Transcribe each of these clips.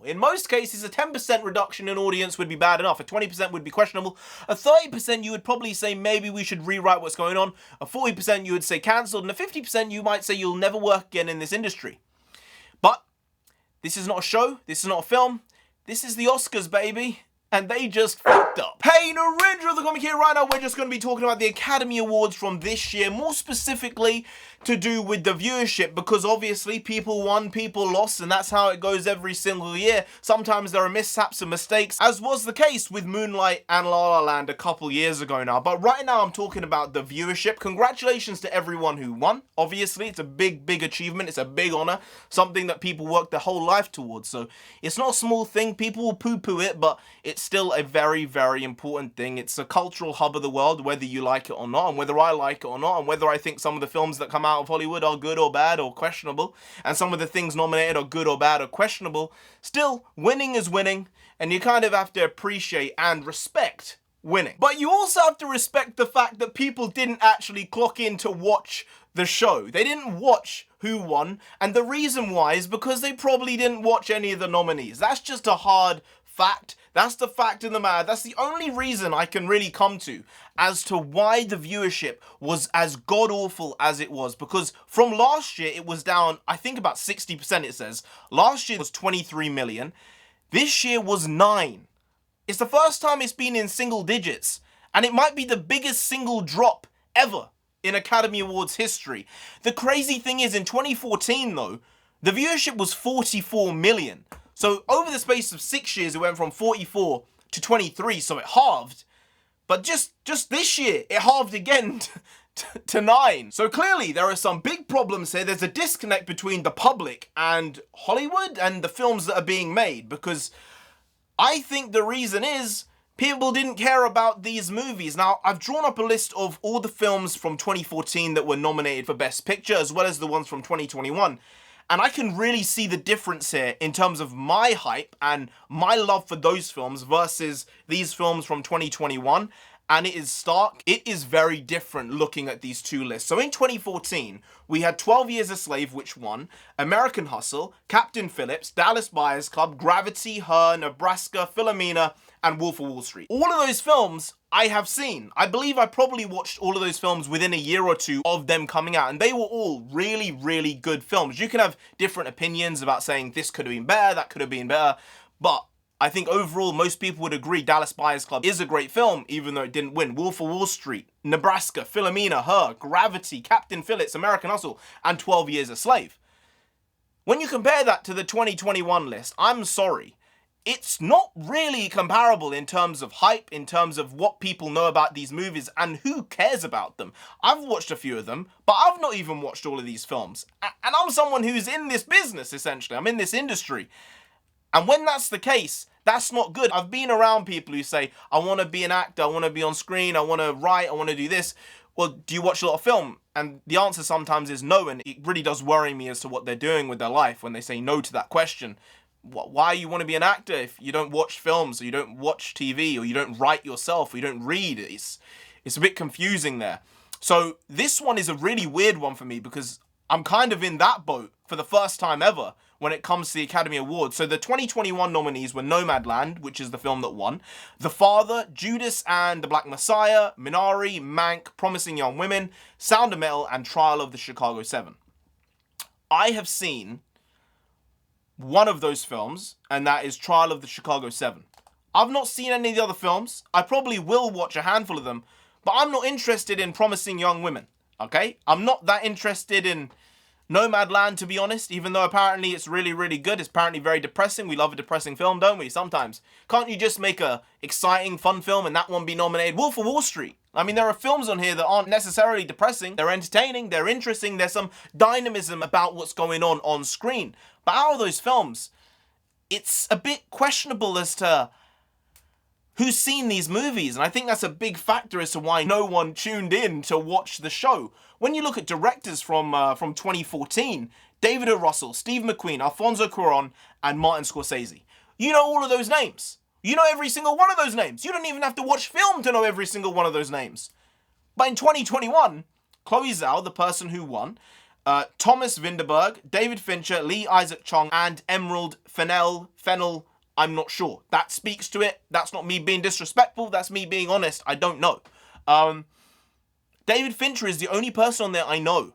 In most cases, a 10% reduction in audience would be bad enough. A 20% would be questionable. A 30% you would probably say maybe we should rewrite what's going on. A 40% you would say cancelled. And a 50% you might say you'll never work again in this industry. But this is not a show. This is not a film. This is the Oscars, baby. And they just fucked up. Hey, NarendraTheComic here. Right now, we're just going to be talking about the Academy Awards from this year, more specifically to do with the viewership, because obviously people won, people lost, and that's how it goes every single year. Sometimes there are mishaps and mistakes, as was the case with Moonlight and La La Land a couple years ago now. But right now, I'm talking about the viewership. Congratulations to everyone who won. Obviously, it's a big, big achievement. It's a big honor, something that people work their whole life towards. So it's not a small thing. People will poo-poo it, but it's still a very, very important thing. It's a cultural hub of the world, whether you like it or not, and whether I like it or not, and whether I think some of the films that come out of Hollywood are good or bad or questionable, and some of the things nominated are good or bad or questionable. Still, winning is winning, and you kind of have to appreciate and respect winning. But you also have to respect the fact that people didn't actually clock in to watch the show. They didn't watch who won, and the reason why is because they probably didn't watch any of the nominees. That's just a hard fact. That's the fact in the matter. That's the only reason I can really come to as to why the viewership was as god-awful as it was. Because from last year, it was down, I think about 60% it says. Last year was 23 million. This year was 9. It's the first time it's been in single digits. And it might be the biggest single drop ever in Academy Awards history. The crazy thing is, in 2014 though, the viewership was 44 million. So over the space of 6 years, it went from 44 to 23, so it halved. But just this year, it halved again to 9. So clearly, there are some big problems here. There's a disconnect between the public and Hollywood and the films that are being made. Because I think the reason is people didn't care about these movies. Now, I've drawn up a list of all the films from 2014 that were nominated for Best Picture, as well as the ones from 2021. And I can really see the difference here in terms of my hype and my love for those films versus these films from 2021. And it is stark. It is very different looking at these two lists. So in 2014, we had 12 Years a Slave, which won, American Hustle, Captain Phillips, Dallas Buyers Club, Gravity, Her, Nebraska, Philomena, and Wolf of Wall Street. All of those films I have seen. I believe I probably watched all of those films within a year or two of them coming out, and they were all really, really good films. You can have different opinions about saying this could have been better, that could have been better, but I think overall most people would agree Dallas Buyers Club is a great film, even though it didn't win. Wolf of Wall Street, Nebraska, Philomena, Her, Gravity, Captain Phillips, American Hustle, and 12 Years a Slave. When you compare that to the 2021 list, I'm sorry, it's not really comparable in terms of hype, in terms of what people know about these movies and who cares about them. I've watched a few of them, but I've not even watched all of these films. And I'm someone who's in this business, essentially. I'm in this industry. And when that's the case, that's not good. I've been around people who say, I want to be an actor, I want to be on screen, I want to write, I want to do this. Well, do you watch a lot of film? And the answer sometimes is no, and it really does worry me as to what they're doing with their life when they say no to that question. Why you want to be an actor if you don't watch films, or you don't watch TV, or you don't write yourself, or you don't read? It's a bit confusing there. So this one is a really weird one for me because I'm kind of in that boat for the first time ever when it comes to the Academy Awards. So the 2021 nominees were Nomadland, which is the film that won, The Father, Judas and the Black Messiah, Minari, Mank, Promising Young Women, Sound of Metal, and Trial of the Chicago 7. I have seen one of those films, and that is Trial of the Chicago 7. I've not seen any of the other films. I probably will watch a handful of them, but I'm not interested in Promising Young Women, okay? I'm not that interested in Nomadland, to be honest, even though apparently it's really, really good. It's apparently very depressing. We love a depressing film, don't we? Sometimes. Can't you just make a exciting, fun film and that one be nominated? Wolf of Wall Street. I mean, there are films on here that aren't necessarily depressing. They're entertaining. They're interesting. There's some dynamism about what's going on screen. But out of those films, it's a bit questionable as to who's seen these movies. And I think that's a big factor as to why no one tuned in to watch the show. When you look at directors from 2014, David O. Russell, Steve McQueen, Alfonso Cuarón, and Martin Scorsese. You know all of those names. You know every single one of those names. You don't even have to watch film to know every single one of those names. But in 2021, Chloe Zhao, the person who won, Thomas Vinderberg, David Fincher, Lee Isaac Chung, and Emerald Fennell. I'm not sure. That speaks to it. That's not me being disrespectful. That's me being honest. I don't know. David Fincher is the only person on there I know.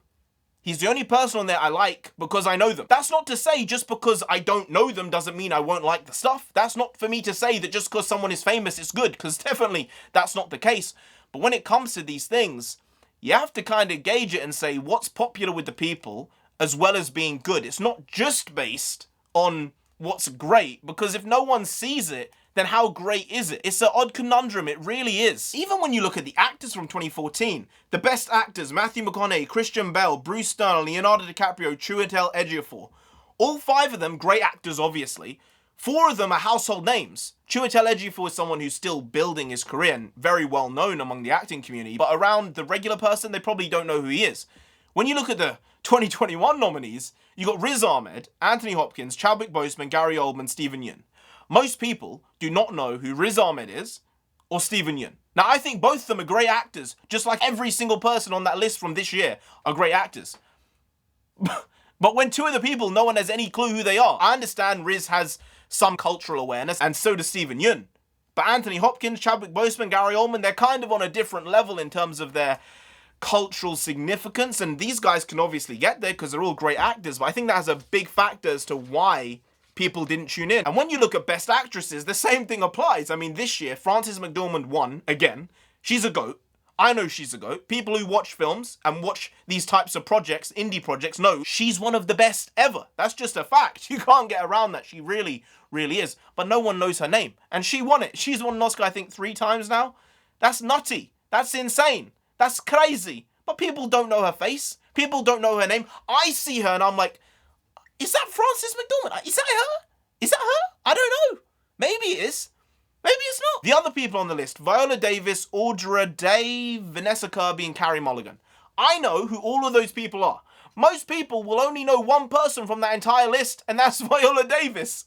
He's the only person on there I like because I know them. That's not to say just because I don't know them doesn't mean I won't like the stuff. That's not for me to say that just because someone is famous it's good, because definitely that's not the case. But when it comes to these things, you have to kind of gauge it and say what's popular with the people as well as being good. It's not just based on what's great, because if no one sees it, then how great is it? It's an odd conundrum, it really is. Even when you look at the actors from 2014, the best actors, Matthew McConaughey, Christian Bale, Bruce Stern, Leonardo DiCaprio, Chiwetel Ejiofor, all 5 of them great actors obviously. 4 of them are household names. Chiwetel Ejiofor is someone who's still building his career and very well known among the acting community, but around the regular person, they probably don't know who he is. When you look at the 2021 nominees, you got Riz Ahmed, Anthony Hopkins, Chadwick Boseman, Gary Oldman, Steven Yeun. Most people do not know who Riz Ahmed is or Steven Yeun. Now, I think both of them are great actors, just like every single person on that list from this year are great actors. But when 2 of the people, no one has any clue who they are. I understand Riz has some cultural awareness, and so does Steven Yeun. But Anthony Hopkins, Chadwick Boseman, Gary Oldman, they're kind of on a different level in terms of their cultural significance, and these guys can obviously get there because they're all great actors, but I think that has a big factor as to why people didn't tune in. And when you look at best actresses, the same thing applies. I mean, this year, Frances McDormand won again. She's a GOAT. I know she's a GOAT. People who watch films and watch these types of projects, indie projects, know she's one of the best ever. That's just a fact. You can't get around that. She really, really is. But no one knows her name. And she won it. She's won an Oscar, I think, 3 times now. That's nutty. That's insane. That's crazy. But people don't know her face. People don't know her name. I see her and I'm like, is that Frances McDormand? Is that her? Is that her? I don't know. Maybe it is. Maybe it's not. The other people on the list, Viola Davis, Audra Day, Vanessa Kirby, and Carey Mulligan. I know who all of those people are. Most people will only know one person from that entire list, and that's Viola Davis.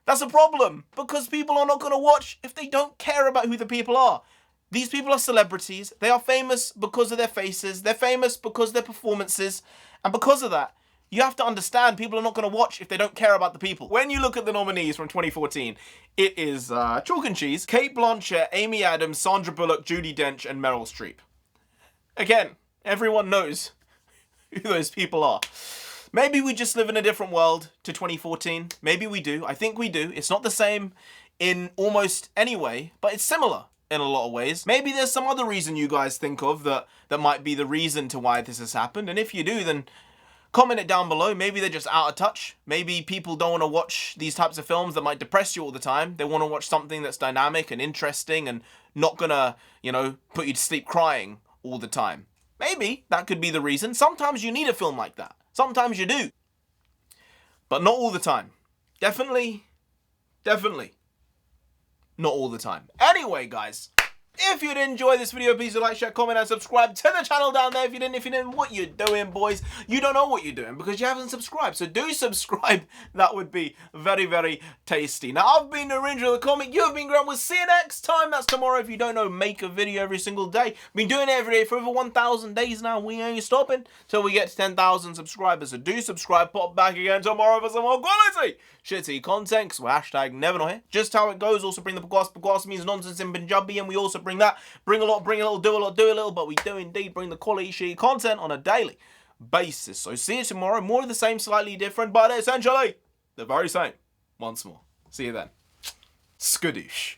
That's a problem, because people are not going to watch if they don't care about who the people are. These people are celebrities. They are famous because of their faces. They're famous because of their performances. And because of that, you have to understand people are not going to watch if they don't care about the people. When you look at the nominees from 2014, it is chalk and cheese. Cate Blanchett, Amy Adams, Sandra Bullock, Judi Dench, and Meryl Streep. Again, everyone knows who those people are. Maybe we just live in a different world to 2014. Maybe we do. I think we do. It's not the same in almost any way, but it's similar in a lot of ways. Maybe there's some other reason you guys think of that might be the reason to why this has happened. And if you do, then comment it down below. Maybe they're just out of touch. Maybe people don't want to watch these types of films that might depress you all the time. They want to watch something that's dynamic and interesting and not gonna, put you to sleep crying all the time. Maybe that could be the reason. Sometimes you need a film like that. Sometimes you do. But not all the time. Definitely not all the time. Anyway, guys, if you did enjoy this video, please do like, share, comment, and subscribe to the channel down there. If you didn't, what you doing, boys? You don't know what you're doing because you haven't subscribed. So do subscribe. That would be very, very tasty. Now, I've been NarendraTheComic. You've been Grant. We'll see you next time. That's tomorrow. If you don't know, make a video every single day. Been doing it every day for over 1,000 days now. We ain't stopping till we get to 10,000 subscribers. So do subscribe. Pop back again tomorrow for some more quality shitty content, because we're hashtag never not here. Just how it goes. Also bring the Bagwas. Bagwas means nonsense in Punjabi, and we also bring that. Bring a lot, bring a little, do a lot, do a little, but we do indeed bring the quality shitty content on a daily basis. So see you tomorrow. More of the same, slightly different, but essentially the very same. Once more. See you then. Skadoosh.